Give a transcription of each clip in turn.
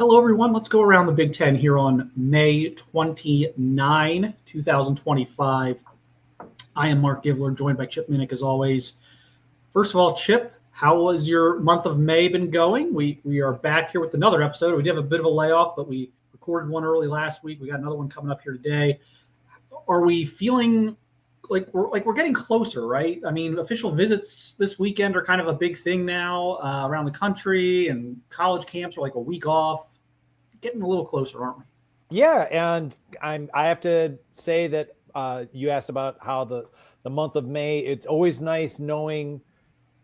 Hello, everyone. Let's go around the Big Ten here on May 29, 2025. I am Mark Givler, joined by Chip Minnick as always. First of all, Chip, how has your month of May been going? We are back here with another episode. We did have a bit of a layoff, but we recorded one early last week. We got another one coming up here today. Are we feeling like we're getting closer, right? I mean, official visits this weekend are kind of a big thing now around the country, and college camps are like a week off. Getting a little closer, aren't we? Yeah, and I have to say that you asked about how the month of May. It's always nice knowing,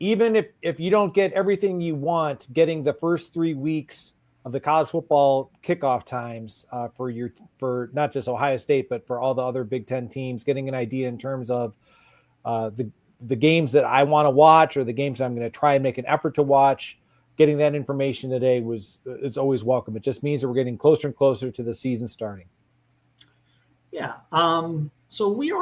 even if you don't get everything you want, getting the first 3 weeks of the college football kickoff times for not just Ohio State, but for all the other Big Ten teams, getting an idea in terms of the games that I want to watch or the games I'm going to try and make an effort to watch. Getting that information today it's always welcome. It just means that we're getting closer and closer to the season starting. Yeah. So we've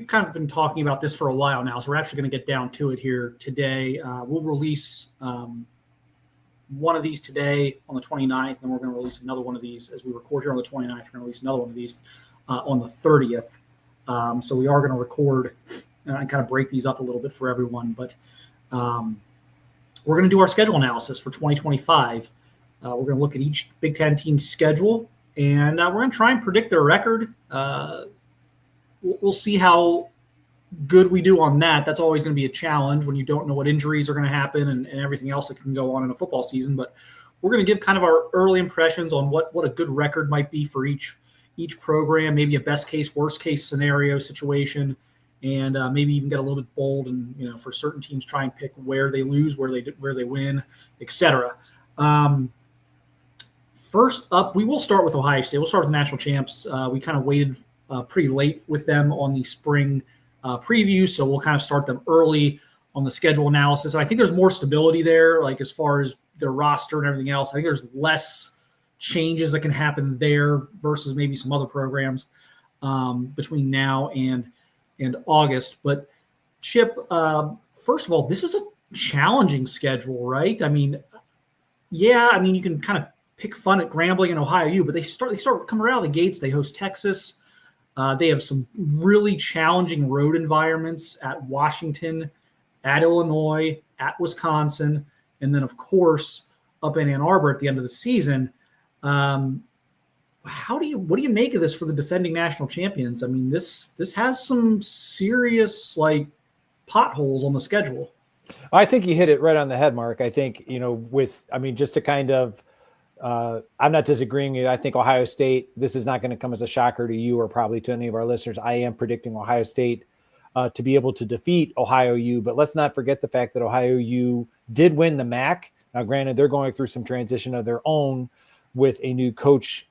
kind of been talking about this for a while now, so we're actually going to get down to it here today. We'll release one of these today on the 29th, and we're going to release another one of these as we record here on the 29th. We're going to release another one of these on the 30th. So we are going to record and kind of break these up a little bit for everyone, but we're going to do our schedule analysis for 2025. We're going to look at each Big Ten team's schedule, and we're going to try and predict their record. We'll see how good we do on that. That's always going to be a challenge when you don't know what injuries are going to happen and everything else that can go on in a football season. But we're going to give kind of our early impressions on what a good record might be for each program, maybe a best case, worst case scenario situation. And maybe even get a little bit bold and, for certain teams, try and pick where they lose, where they win, etc. First up, we will start with Ohio State. We'll start with the national champs. We kind of waited pretty late with them on the spring preview, so we'll kind of start them early on the schedule analysis. And I think there's more stability there, like as far as their roster and everything else. I think there's less changes that can happen there versus maybe some other programs between now and August. But Chip, first of all, this is a challenging schedule, right? I mean, you can kind of pick fun at Grambling and Ohio U, but they start coming out of the gates. They host Texas. They have some really challenging road environments at Washington, at Illinois, at Wisconsin, and then of course up in Ann Arbor at the end of the season. What do you make of this for the defending national champions? I mean, this has some serious potholes on the schedule. I think you hit it right on the head, Mark. I think, just to kind of, I'm not disagreeing with you. I think Ohio State, this is not going to come as a shocker to you or probably to any of our listeners. I am predicting Ohio State to be able to defeat Ohio U, but let's not forget the fact that Ohio U did win the MAC. Now, granted, they're going through some transition of their own with a new coach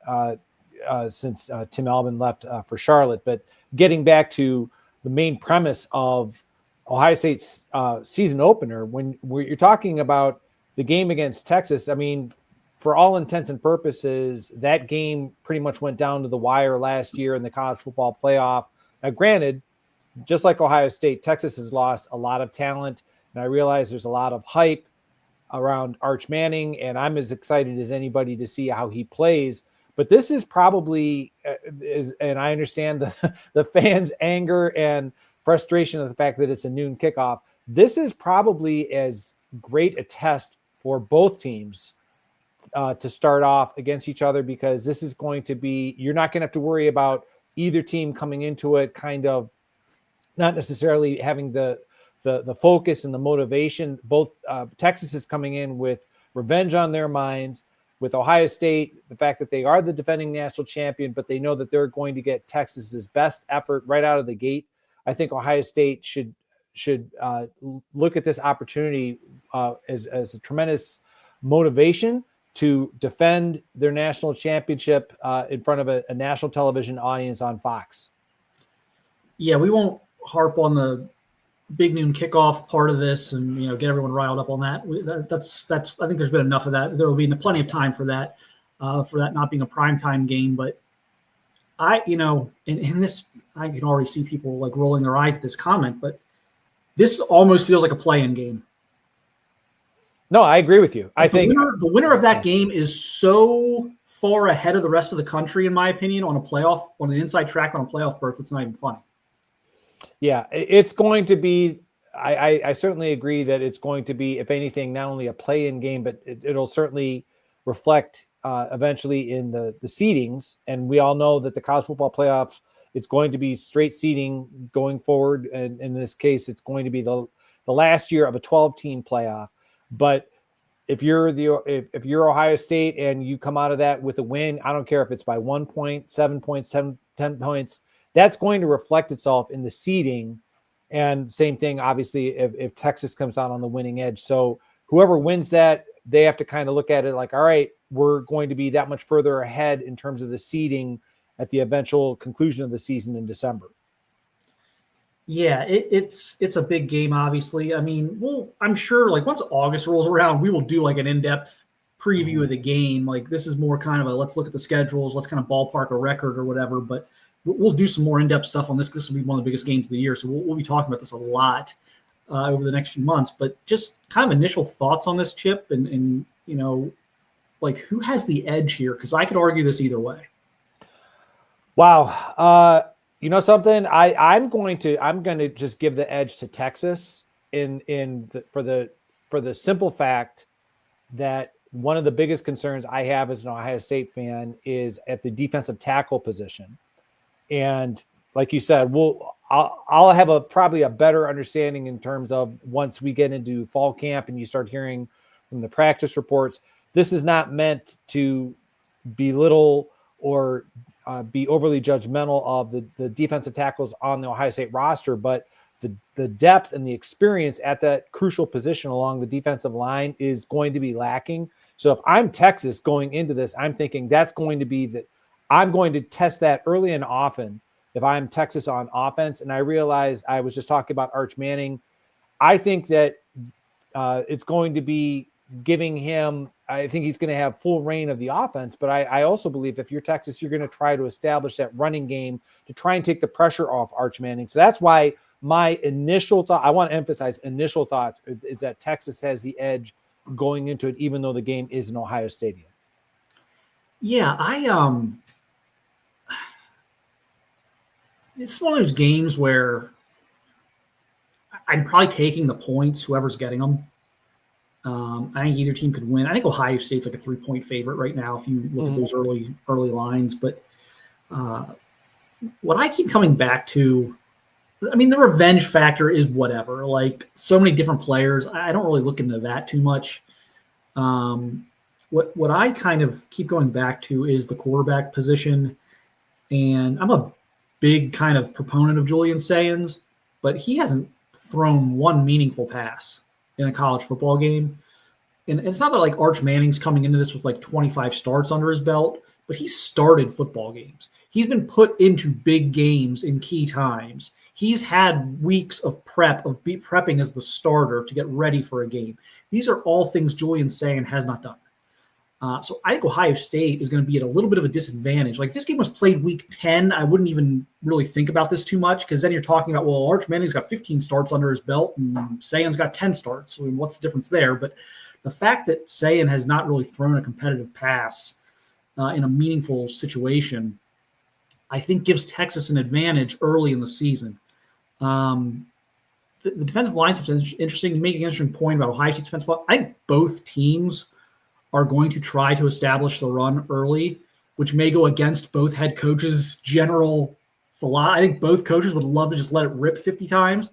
since Tim Albin left for Charlotte. But getting back to the main premise of Ohio State's season opener, when you're talking about the game against Texas, I mean, for all intents and purposes, that game pretty much went down to the wire last year in the college football playoff. Now, granted, just like Ohio State, Texas has lost a lot of talent, and I realize there's a lot of hype around Arch Manning, and I'm as excited as anybody to see how he plays. But this is probably, and I understand the fans' anger and frustration of the fact that it's a noon kickoff. This is probably as great a test for both teams to start off against each other, because this is going to be, you're not going to have to worry about either team coming into it kind of not necessarily having the focus and the motivation. Both Texas is coming in with revenge on their minds. With Ohio State, the fact that they are the defending national champion, but they know that they're going to get Texas's best effort right out of the gate. I think Ohio State should look at this opportunity as a tremendous motivation to defend their national championship in front of a national television audience on Fox. Yeah, we won't harp on the big noon kickoff part of this and get everyone riled up on that. That's I think there's been enough of that. There will be plenty of time for that not being a primetime game. But in this, I can already see people rolling their eyes at this comment, but this almost feels like a play-in game. No, I agree with you. I think the winner of that game is so far ahead of the rest of the country, in my opinion, on an inside track on a playoff berth. It's not even funny. Yeah, it's going to be. I certainly agree that it's going to be, if anything, not only a play-in game, but it'll certainly reflect eventually in the seedings. And we all know that the college football playoff, it's going to be straight seeding going forward. And in this case, it's going to be the last year of a 12-team playoff. But if you're if you're Ohio State and you come out of that with a win, I don't care if it's by 1 point, 7 points, 10 points, that's going to reflect itself in the seeding. And same thing, obviously, if Texas comes out on the winning edge. So whoever wins that, they have to kind of look at it like, all right, we're going to be that much further ahead in terms of the seeding at the eventual conclusion of the season in December. Yeah, it's a big game, obviously. I mean, I'm sure like once August rolls around, we will do like an in-depth preview of the game. Like this is more kind of a let's look at the schedules, let's kind of ballpark a record or whatever. But we'll do some more in-depth stuff on this. This will be one of the biggest games of the year, so we'll be talking about this a lot over the next few months. But just kind of initial thoughts on this, Chip, and like who has the edge here? Because I could argue this either way. Wow. You know something? I'm going to just give the edge to Texas for the simple fact that one of the biggest concerns I have as an Ohio State fan is at the defensive tackle position. And like you said, I'll have probably a better understanding in terms of once we get into fall camp and you start hearing from the practice reports. This is not meant to belittle or be overly judgmental of the defensive tackles on the Ohio State roster, but the depth and the experience at that crucial position along the defensive line is going to be lacking. So if I'm Texas going into this, I'm thinking that's going to be that I'm going to test that early and often if I'm Texas on offense. And I realized I was just talking about Arch Manning. I think that it's going to be giving him, I think he's going to have full reign of the offense. But I also believe if you're Texas, you're going to try to establish that running game to try and take the pressure off Arch Manning. So that's why my initial thought, I want to emphasize initial thoughts, is that Texas has the edge going into it, even though the game is in Ohio Stadium. Yeah, it's one of those games where I'm probably taking the points, whoever's getting them. I think either team could win. I think Ohio State's like a 3-point favorite right now if you look at those early lines. But what I keep coming back to, I mean, the revenge factor is whatever. Like so many different players, I don't really look into that too much. What I kind of keep going back to is the quarterback position. And I'm a big kind of proponent of Julian Sayans, but he hasn't thrown one meaningful pass in a college football game. And it's not that like Arch Manning's coming into this with like 25 starts under his belt, but he started football games. He's been put into big games in key times. He's had weeks of prepping as the starter to get ready for a game. These are all things Julian Sayin has not done. So I think Ohio State is going to be at a little bit of a disadvantage. Like if this game was played week 10, I wouldn't even really think about this too much because then you're talking about, well, Arch Manning's got 15 starts under his belt and Sayan's got 10 starts. I mean, what's the difference there? But the fact that Sayin has not really thrown a competitive pass in a meaningful situation, I think gives Texas an advantage early in the season. The defensive line stuff is interesting. You make an interesting point about Ohio State's defensive line. I think both teams are going to try to establish the run early, which may go against both head coaches' general philosophy. I think both coaches would love to just let it rip 50 times,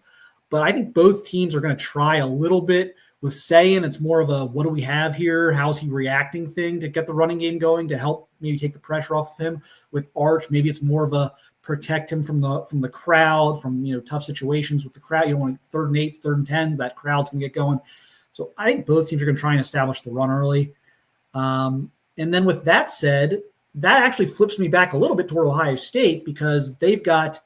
but I think both teams are going to try a little bit. With Sayin, it's more of a what do we have here? How's he reacting thing to get the running game going to help maybe take the pressure off of him. With Arch, maybe it's more of a protect him from the crowd, from tough situations with the crowd. You don't want 3rd and 8s, 3rd and 10s. That crowd's going to get going. So I think both teams are going to try and establish the run early. And then with that said, that actually flips me back a little bit toward Ohio State because they've got,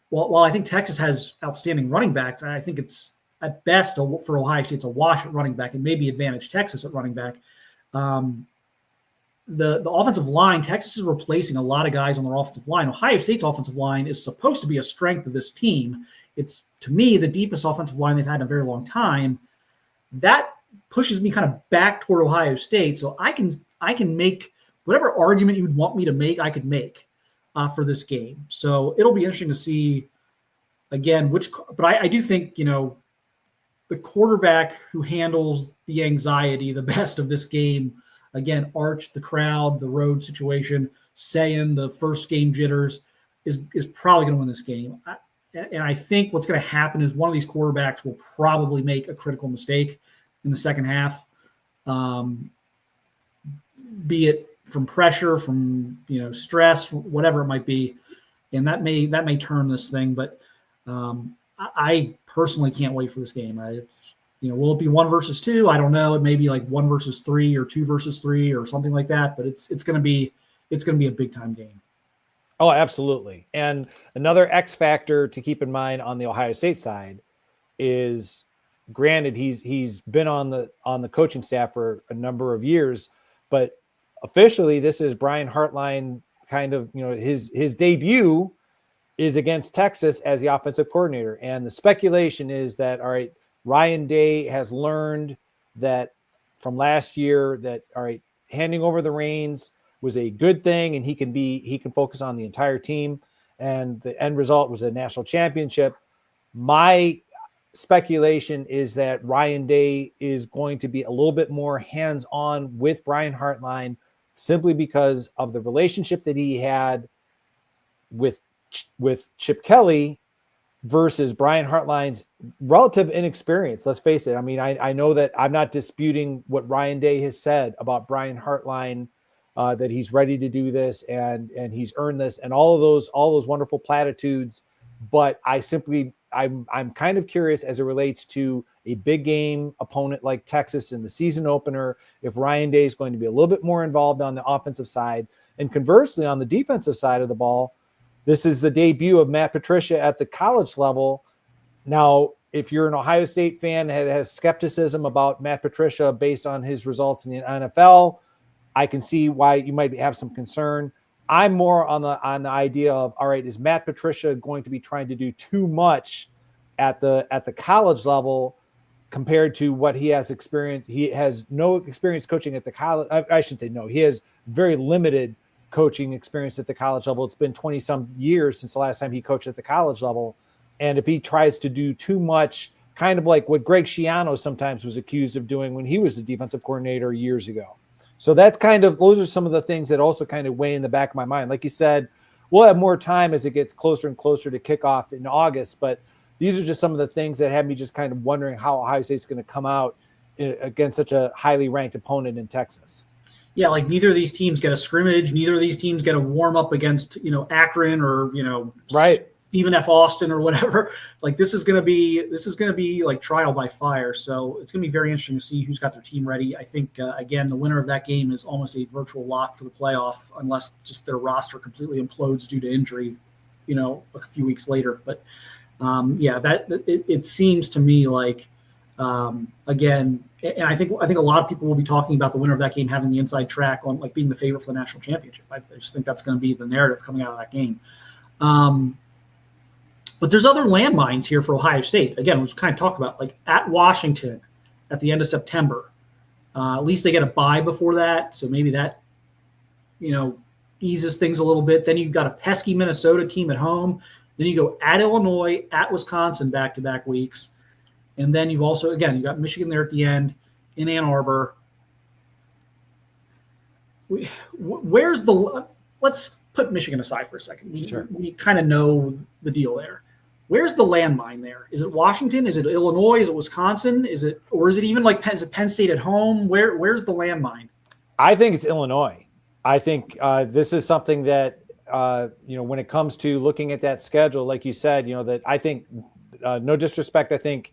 while I think Texas has outstanding running backs, I think it's at best for Ohio State, it's a wash at running back and maybe advantage Texas at running back. The offensive line, Texas is replacing a lot of guys on their offensive line. Ohio State's offensive line is supposed to be a strength of this team. It's, to me, the deepest offensive line they've had in a very long time. That pushes me kind of back toward Ohio State. So I can make whatever argument you'd want me to make, I could make for this game. So it'll be interesting to see again but I do think, the quarterback who handles the anxiety the best of this game, again, Arch, the crowd, the road situation, saying the first game jitters, is probably going to win this game. And I think what's going to happen is one of these quarterbacks will probably make a critical mistake in the second half, be it from pressure, from stress, whatever it might be, and that may turn this thing. But I personally can't wait for this game. Will it be 1 versus 2? I don't know. It may be like 1 versus 3 or 2 versus 3 or something like that. But it's going to be a big time game. Oh, absolutely. And another X factor to keep in mind on the Ohio State side is, granted, he's been on the coaching staff for a number of years, but officially this is Brian Hartline kind of, his debut is against Texas as the offensive coordinator. And the speculation is that, all right, Ryan Day has learned that from last year that, all right, handing over the reins was a good thing, and he can focus on the entire team. And the end result was a national championship. My speculation is that Ryan Day is going to be a little bit more hands-on with Brian Hartline, simply because of the relationship that he had with Chip Kelly versus Brian Hartline's relative inexperience. Let's face it. I mean, I know that I'm not disputing what Ryan Day has said about Brian Hartline, that he's ready to do this and he's earned this and all those wonderful platitudes. But I'm kind of curious as it relates to a big game opponent like Texas in the season opener, if Ryan Day is going to be a little bit more involved on the offensive side. And conversely, on the defensive side of the ball, this is the debut of Matt Patricia at the college level. Now, if you're an Ohio State fan that has skepticism about Matt Patricia based on his results in the NFL, I can see why you might have some concern. I'm more on the idea of, all right, is Matt Patricia going to be trying to do too much at the college level compared to what he has experienced? He has no experience coaching at the college. I should say no. He has very limited coaching experience at the college level. It's been 20 some years since the last time he coached at the college level. And if he tries to do too much, kind of like what Greg Schiano sometimes was accused of doing when he was the defensive coordinator years ago. So those are some of the things that also kind of weigh in the back of my mind. Like you said, we'll have more time as it gets closer and closer to kickoff in August, but these are just some of the things that have me just kind of wondering how Ohio State's going to come out against such a highly ranked opponent in Texas. Yeah, like neither of these teams get a scrimmage. Neither of these teams get a warm up against, Akron or, right, Stephen F. Austin or whatever. Like this is going to be like trial by fire. So it's going to be very interesting to see who's got their team ready. I think, again, the winner of that game is almost a virtual lock for the playoff, unless just their roster completely implodes due to injury, a few weeks later. But it seems to me like, again, and I think a lot of people will be talking about the winner of that game having the inside track on like being the favorite for the national championship. I just think that's going to be the narrative coming out of that game. But there's other landmines here for Ohio State. Again, we've kind of talked about like at Washington at the end of September. At least they get a bye before that, so maybe that eases things a little bit. Then you've got a pesky Minnesota team at home. Then you go at Illinois, at Wisconsin back-to-back weeks. And then you've also, again, you got Michigan there at the end, in Ann Arbor. Let's put Michigan aside for a second. Sure. We kind of know the deal there. Where's the landmine there? Is it Washington? Is it Illinois? Is it Wisconsin? Is it even like Penn State at home? Where's the landmine? I think it's Illinois. I think this is something that, when it comes to looking at that schedule, like you said, that I think, no disrespect, I think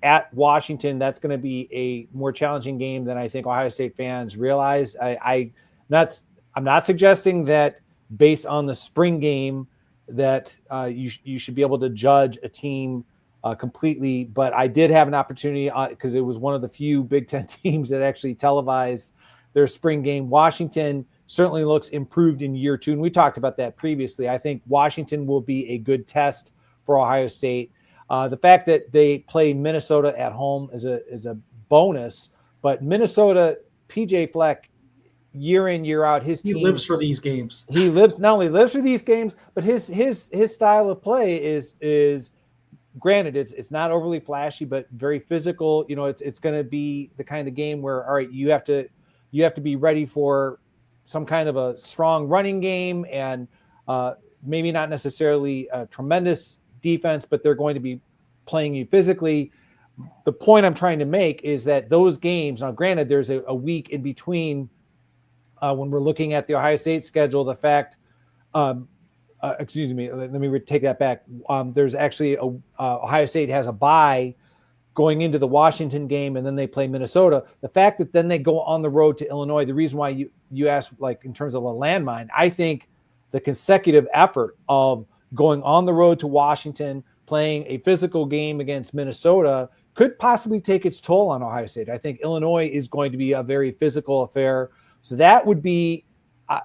at Washington, that's going to be a more challenging game than I think Ohio State fans realize. I'm not suggesting that based on the spring game that you should be able to judge a team completely, but I did have an opportunity because it was one of the few Big Ten teams that actually televised their spring game. Washington certainly looks improved in year 2, and we talked about that previously. I think Washington will be a good test for Ohio State. The fact that they play Minnesota at home is a bonus. But Minnesota, PJ Fleck, year in, year out, his team lives for these games. He not only lives for these games, but his style of play is granted, it's not overly flashy, but very physical. It's going to be the kind of game where, all right, you have to be ready for some kind of a strong running game and maybe not necessarily a tremendous defense, but they're going to be playing you physically. The point I'm trying to make is that those games, now granted, there's a week in between when we're looking at the Ohio State schedule, the fact, excuse me, let me take that back. There's actually Ohio State has a bye going into the Washington game, and then they play Minnesota. The fact that then they go on the road to Illinois, the reason why you asked, like, in terms of a landmine, I think the consecutive effort of going on the road to Washington, playing a physical game against Minnesota could possibly take its toll on Ohio State. I think Illinois is going to be a very physical affair. So that would be,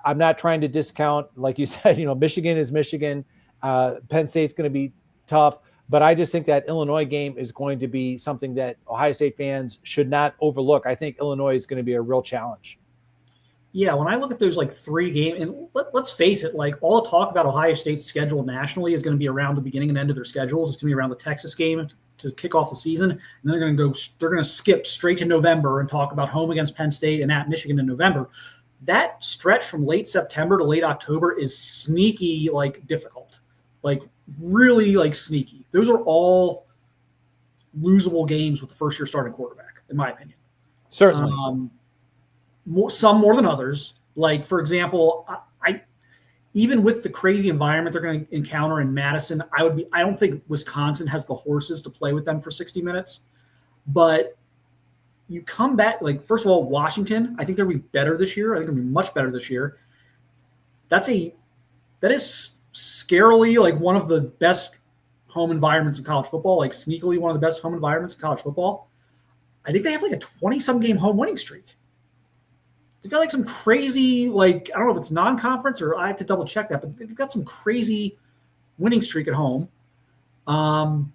I'm not trying to discount, like you said, Michigan is Michigan. Penn State's going to be tough. But I just think that Illinois game is going to be something that Ohio State fans should not overlook. I think Illinois is going to be a real challenge. Yeah, when I look at those 3 games, and let's face it, all the talk about Ohio State's schedule nationally is going to be around the beginning and end of their schedules. It's going to be around the Texas game to kick off the season, and they're going to skip straight to November and talk about home against Penn State and at Michigan in November. That stretch from late September to late October is sneaky, difficult, really sneaky. Those are all losable games with the first year starting quarterback, in my opinion. Certainly. Some more than others. For example, I even with the crazy environment they're going to encounter in Madison, I don't think Wisconsin has the horses to play with them for 60 minutes. But you come back, first of all, Washington, I think they'll be better this year. I think they'll be much better this year. That is scarily one of the best home environments in college football, sneakily one of the best home environments in college football. I think they have a 20-some game home winning streak. They've got some crazy, I don't know if it's non-conference or I have to double check that, but they've got some crazy winning streak at home. And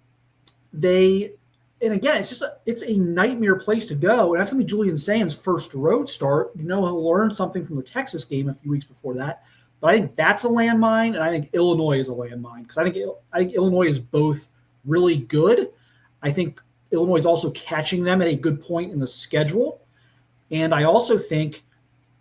again, it's a nightmare place to go. And that's going to be Julian Sain's first road start. He'll learn something from the Texas game a few weeks before that. But I think that's a landmine, and I think Illinois is a landmine because I think Illinois is both really good. I think Illinois is also catching them at a good point in the schedule. And I also think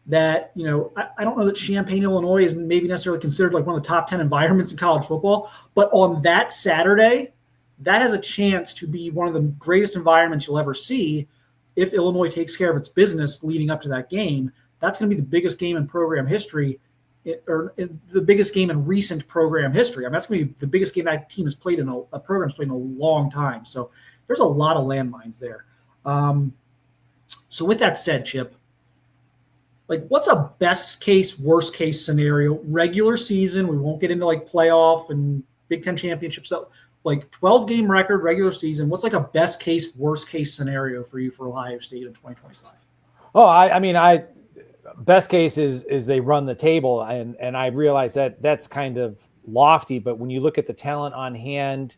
that, I don't know that Champaign, Illinois is maybe necessarily considered one of the top 10 environments in college football, but on that Saturday, that has a chance to be one of the greatest environments you'll ever see if Illinois takes care of its business leading up to that game. That's going to be the biggest game in program history, or the biggest game in recent program history. That's going to be the biggest game that team has played a program's played in a long time. So there's a lot of landmines there. So with that said, Chip, what's a best case, worst case scenario? Regular season, we won't get into playoff and Big Ten championship stuff. 12-game record, regular season. What's a best case, worst case scenario for you for Ohio State in 2025? Oh, I best case is they run the table, and I realize that that's kind of lofty, but when you look at the talent on hand,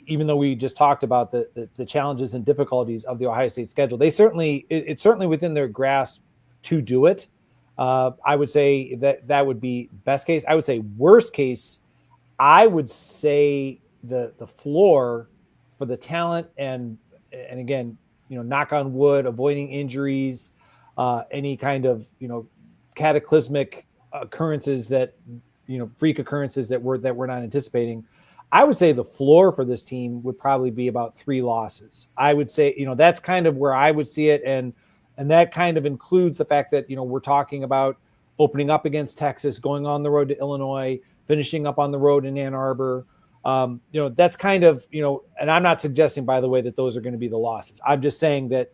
even though we just talked about the challenges and difficulties of the Ohio State schedule, it's certainly within their grasp to do it. I would say that would be best case. I would say worst case, I would say the floor for the talent and again, knock on wood, avoiding injuries, any kind of, cataclysmic occurrences freak occurrences that we're not anticipating. I would say the floor for this team would probably be about 3 losses. I would say, that's kind of where I would see it. And that kind of includes the fact that, we're talking about opening up against Texas, going on the road to Illinois, finishing up on the road in Ann Arbor. That's kind of, and I'm not suggesting, by the way, that those are going to be the losses. I'm just saying that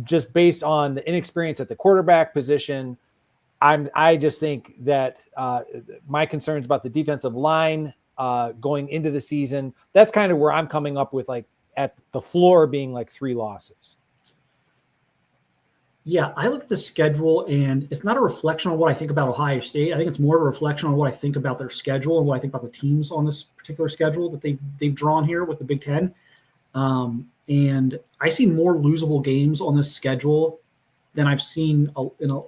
just based on the inexperience at the quarterback position, I just think that my concerns about the defensive line going into the season, that's kind of where I'm coming up with at the floor being 3 losses. Yeah, I look at the schedule, and it's not a reflection on what I think about Ohio State. I think it's more of a reflection on what I think about their schedule and what I think about the teams on this particular schedule that they've drawn here with the Big Ten. And I see more losable games on this schedule than I've seen in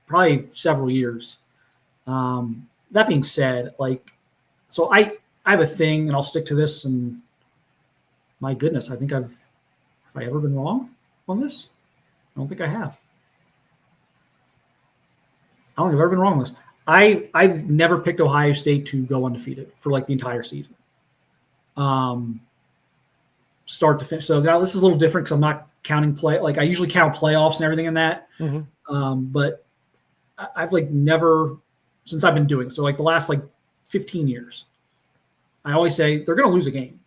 probably several years. That being said, so I have a thing, and I'll stick to this. And my goodness, I think have I ever been wrong on this? I don't think I have. I don't think I've ever been wrong on this. I've never picked Ohio State to go undefeated for the entire season. Start to finish. So now this is a little different because I'm not counting play. I usually count playoffs and everything in that. Mm-hmm. But I've never, since I've been doing it, so the last 15 years, I always say they're going to lose a game.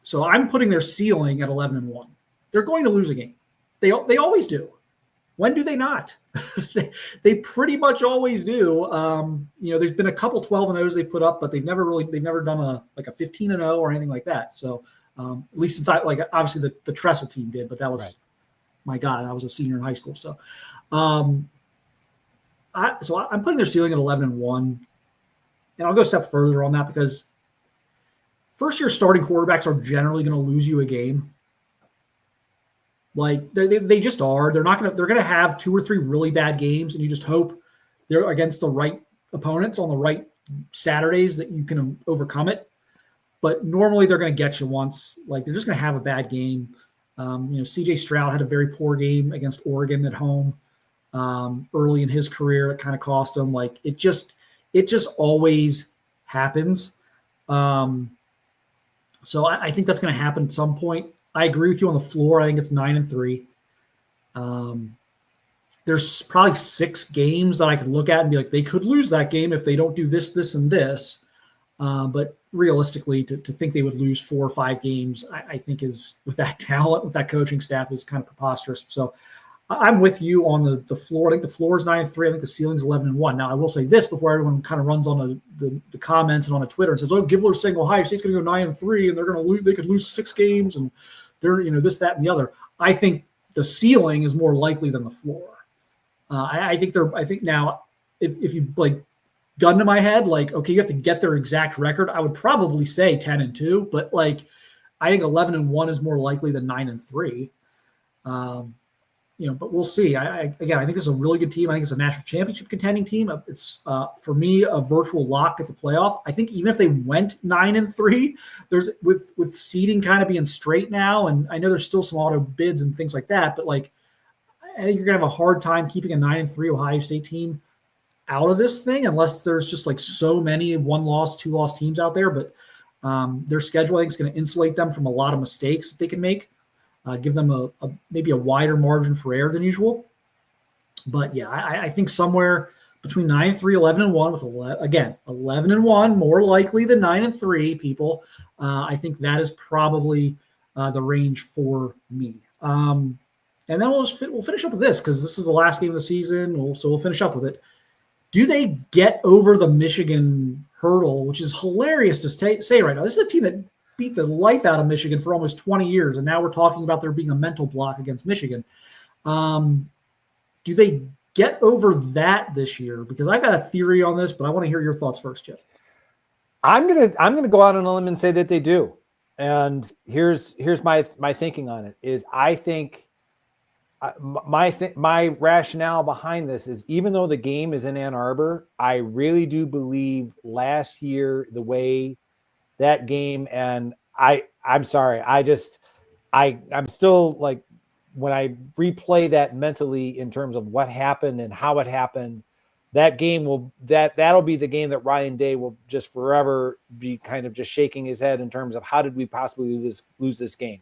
So I'm putting their ceiling at 11-1. They're going to lose a game. They always do. When do they not? they pretty much always do. There's been a couple 12-0s they put up, but they've never done a 15-0 or anything like that. So at least since obviously the Tressel team did, but that was, my God, I was a senior in high school. So, I'm putting their ceiling at 11-1, and I'll go a step further on that because first-year starting quarterbacks are generally going to lose you a game. They just are. They're going to have 2 or 3 really bad games, and you just hope they're against the right opponents on the right Saturdays that you can overcome it. But normally they're going to get you once. They're just going to have a bad game. CJ Stroud had a very poor game against Oregon at home early in his career. It kind of cost him. It just always happens. So I think that's going to happen at some point. I agree with you on the floor. I think it's 9-3. There's probably 6 games that I could look at and be they could lose that game if they don't do this, this, and this. But realistically, to think they would lose 4 or 5 games, I think is, with that talent, with that coaching staff, is kind of preposterous. So I'm with you on the floor. I think the floor is 9-3. I think the ceiling's 11-1. Now, I will say this before everyone kind of runs on the comments and on the Twitter and says, "Oh, Givler's saying Ohio State's going to go 9-3 and they're going to lose. They could lose 6 games and they're this, that, and the other." I think the ceiling is more likely than the floor. I think now, if you gun to my head, okay, you have to get their exact record, I would probably say 10-2, but I think 11-1 is more likely than 9-3. But we'll see. I think this is a really good team. I think it's a national championship contending team. It's for me a virtual lock at the playoff. I think even if they went 9-3, there's with seeding kind of being straight now, and I know there's still some auto bids and things like that, but I think you're gonna have a hard time keeping a 9-3 Ohio State team out of this thing unless there's just so many 1-loss, 2-loss teams out there. But their schedule, I think, is going to insulate them from a lot of mistakes that they can make. Give them maybe a wider margin for error than usual. But yeah, I think somewhere between 9-3, 11-1 with 11-1 more likely than 9-3 people. I think that is probably the range for me. And then we'll finish up with this because this is the last game of the season. So we'll finish up with it. Do they get over the Michigan hurdle, which is hilarious to say right now? This is a team that beat the life out of Michigan for almost 20 years, and now we're talking about there being a mental block against Michigan. Do they get over that this year? Because I got a theory on this, but I want to hear your thoughts first, Chip. I'm gonna go out on a limb and say that they do. And here's my thinking on it is I think my rationale behind this is even though the game is in Ann Arbor, I really do believe last year the way that game, and I'm sorry, I'm still when I replay that mentally in terms of what happened and how it happened, that game that'll be the game that Ryan Day will just forever be kind of just shaking his head in terms of how did we possibly lose this game,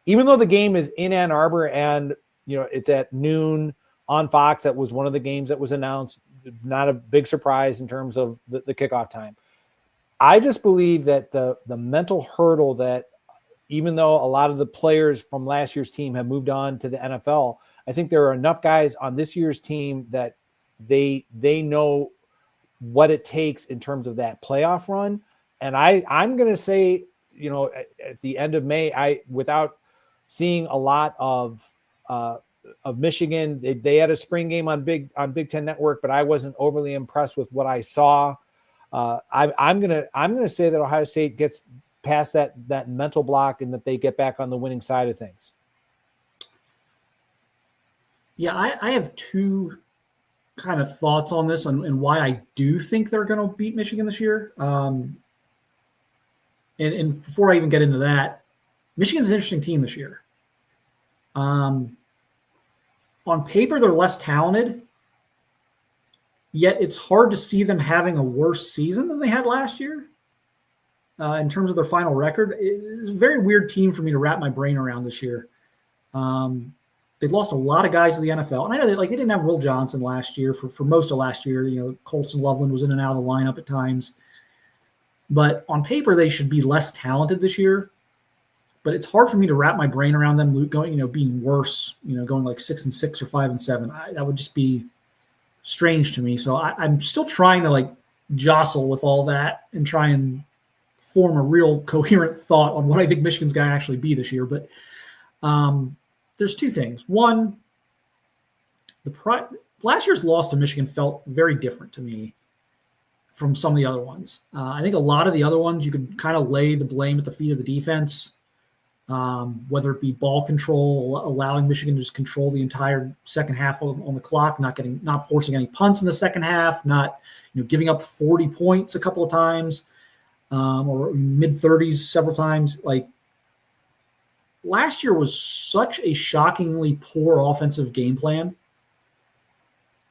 even though the game is in Ann Arbor and it's at noon on Fox. That was one of the games that was announced. Not a big surprise in terms of the kickoff time. I just believe that the mental hurdle that even though a lot of the players from last year's team have moved on to the NFL, I think there are enough guys on this year's team that they know what it takes in terms of that playoff run. And I'm going to say, at the end of May, without seeing a lot of Michigan, they had a spring game on Big Ten Network, but I wasn't overly impressed with what I saw. I'm gonna say that Ohio State gets past that mental block and that they get back on the winning side of things. Yeah, I have two kind of thoughts on this and why I do think they're going to beat Michigan this year. And before I even get into that, Michigan's an interesting team this year. On paper, they're less talented, yet it's hard to see them having a worse season than they had last year. In terms of their final record, it's a very weird team for me to wrap my brain around this year. They've lost a lot of guys to the NFL, and I know that they didn't have Will Johnson last year for most of last year. Colston Loveland was in and out of the lineup at times, but on paper they should be less talented this year. But it's hard for me to wrap my brain around them going, being worse. Going like 6-6 or 5-7. That would just be strange to me. So I'm still trying to like jostle with all that and try and form a real coherent thought on what I think Michigan's going to actually be this year. But there's two things. One, last year's loss to Michigan felt very different to me from some of the other ones. I think a lot of the other ones you could kind of lay the blame at the feet of the defense, whether it be ball control, allowing Michigan to just control the entire second half on the clock, not forcing any punts in the second half, not giving up 40 points a couple of times, or mid-30s several times. Like, last year was such a shockingly poor offensive game plan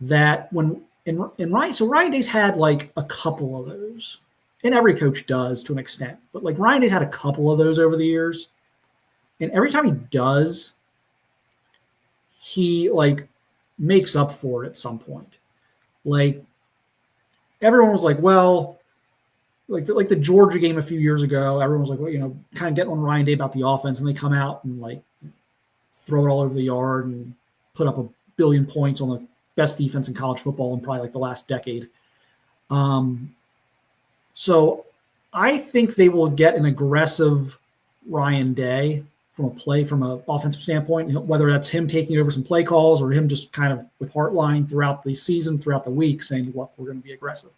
that Ryan Day's had like a couple of those, and every coach does to an extent, but like Ryan Day's had a couple of those over the years, and every time he does, he like makes up for it at some point. Like, everyone was like, well, like the Georgia game a few years ago, everyone was like, well, kind of getting on Ryan Day about the offense, and they come out and like throw it all over the yard and put up 1 billion points on the best defense in college football in probably like the last decade. So I think they will get an aggressive Ryan Day from an offensive standpoint, whether that's him taking over some play calls or him just kind of with Hartline throughout the season, throughout the week, saying, look, we're going to be aggressive.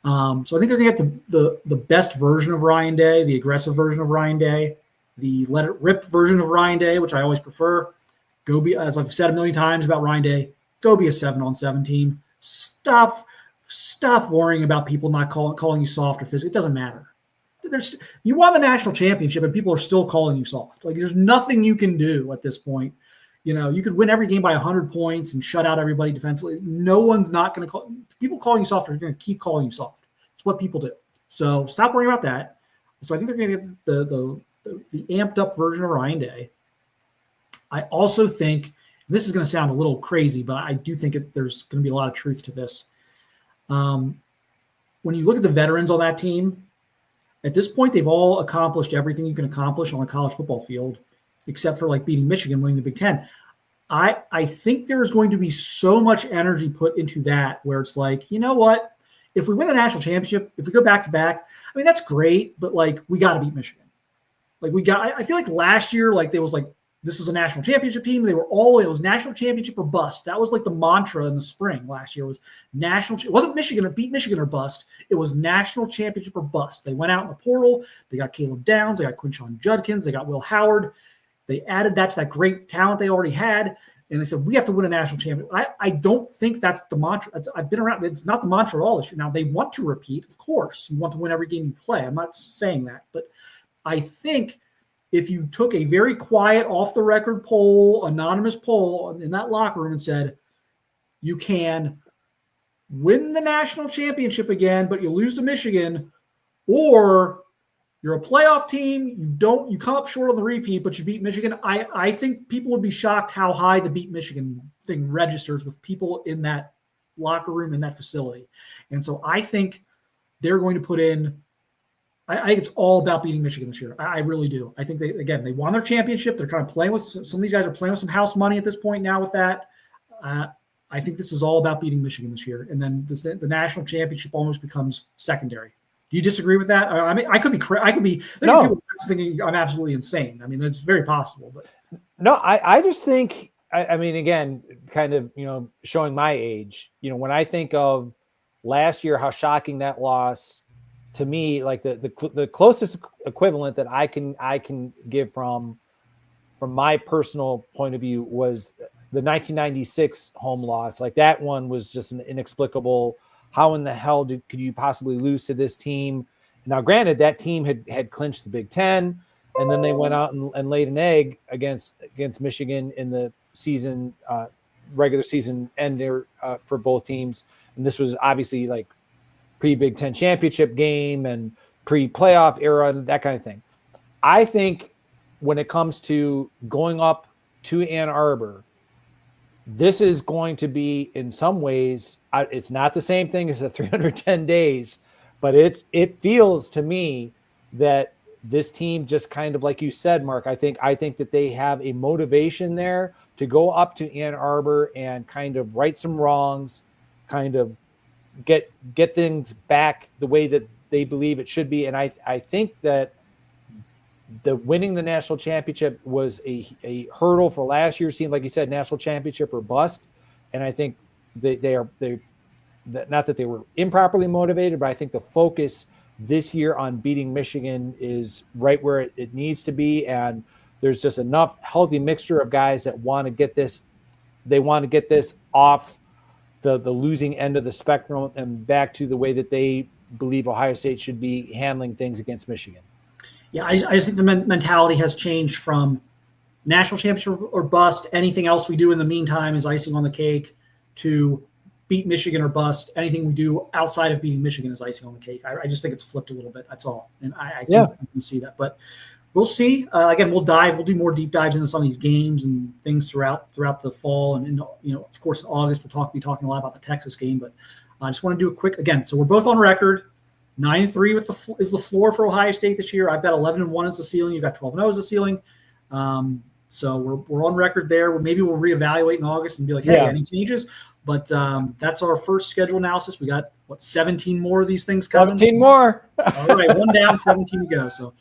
So I think they're going to get the best version of Ryan Day, the aggressive version of Ryan Day, the let it rip version of Ryan Day, which I always prefer. As I've said a million times about Ryan Day, go be a 7-on-7 team. Stop worrying about people not calling you soft or physical. It doesn't matter. You won the national championship and people are still calling you soft. Like, there's nothing you can do at this point. You could win every game by 100 points and shut out everybody defensively. No one's not going to call. People calling you soft are going to keep calling you soft. It's what people do. So stop worrying about that. So I think they're going to get the amped up version of Ryan Day. I also think, this is going to sound a little crazy, but I do think there's going to be a lot of truth to this. When you look at the veterans on that team, at this point, they've all accomplished everything you can accomplish on a college football field, except for like beating Michigan, winning the Big Ten. I think there's going to be so much energy put into that where it's like, you know what? If we win the national championship, if we go back to back, I mean, that's great, but like, we got to beat Michigan. Like, I feel like last year, like, there was like, this is a national championship team. It was national championship or bust. That was like the mantra in the spring last year was national. It wasn't Michigan or beat Michigan or bust. It was national championship or bust. They went out in the portal. They got Caleb Downs. They got Quinshon Judkins. They got Will Howard. They added that to that great talent they already had. And they said, we have to win a national championship. I don't think that's the mantra. I've been around. It's not the mantra at all this year. Now, they want to repeat. Of course, you want to win every game you play. I'm not saying that. But I think if you took a very quiet, off-the-record poll, anonymous poll in that locker room and said, you can win the national championship again, but you lose to Michigan, or you're a playoff team, you come up short on the repeat, but you beat Michigan, I think people would be shocked how high the beat Michigan thing registers with people in that locker room, in that facility. And so I think they're going to put in – I think it's all about beating Michigan this year. I really do. I think they won their championship. They're kind of playing with some of these guys are playing with some house money at this point now with that. I think this is all about beating Michigan this year. And then the national championship almost becomes secondary. Do you disagree with that? I mean, I could be no. People thinking I'm absolutely insane. I mean, it's very possible, but no, I just think, I mean, again, kind of, showing my age, when I think of last year, how shocking that loss to me, like the closest equivalent that I can give from my personal point of view was the 1996 home loss, like that one was just an inexplicable. How in the hell could you possibly lose to this team? Now, granted, that team had clinched the Big Ten, and then they went out and laid an egg against Michigan in the season, regular season ender for both teams. And this was obviously like pre-Big Ten championship game and pre-playoff era and that kind of thing. I think when it comes to going up to Ann Arbor, this is going to be, in some ways, it's not the same thing as the 310 days, but it feels to me that this team just kind of, like you said, Mark, I think that they have a motivation there to go up to Ann Arbor and kind of right some wrongs, kind of get things back the way that they believe it should be. And I think that the winning the national championship was a hurdle for last year's team, like you said, national championship or bust. And I think they not that they were improperly motivated, but I think the focus this year on beating Michigan is right where it needs to be. And there's just enough healthy mixture of guys that want to get this. They want to get this off the losing end of the spectrum and back to the way that they believe Ohio State should be handling things against Michigan. Yeah, I just think the mentality has changed from national championship or bust. Anything else we do in the meantime is icing on the cake, to beat Michigan or bust. Anything we do outside of beating Michigan is icing on the cake. I just think it's flipped a little bit. That's all. And I think you can see that. But we'll see. Again, we'll do more deep dives into some of these games and things throughout the fall. And, of course, in August, we'll be talking a lot about the Texas game. But I just want to do a quick, again, so we're both on record. 9-3 is the floor for Ohio State this year. I've got 11-1 as the ceiling. You've got 12-0 as the ceiling. So we're on record there. Maybe we'll reevaluate in August and be like, hey, any changes? But that's our first schedule analysis. We got 17 more of these things coming. 17 more. All right, one down, 17 to go. So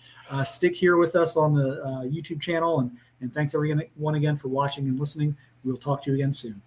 stick here with us on the YouTube channel, and thanks everyone again for watching and listening. We'll talk to you again soon.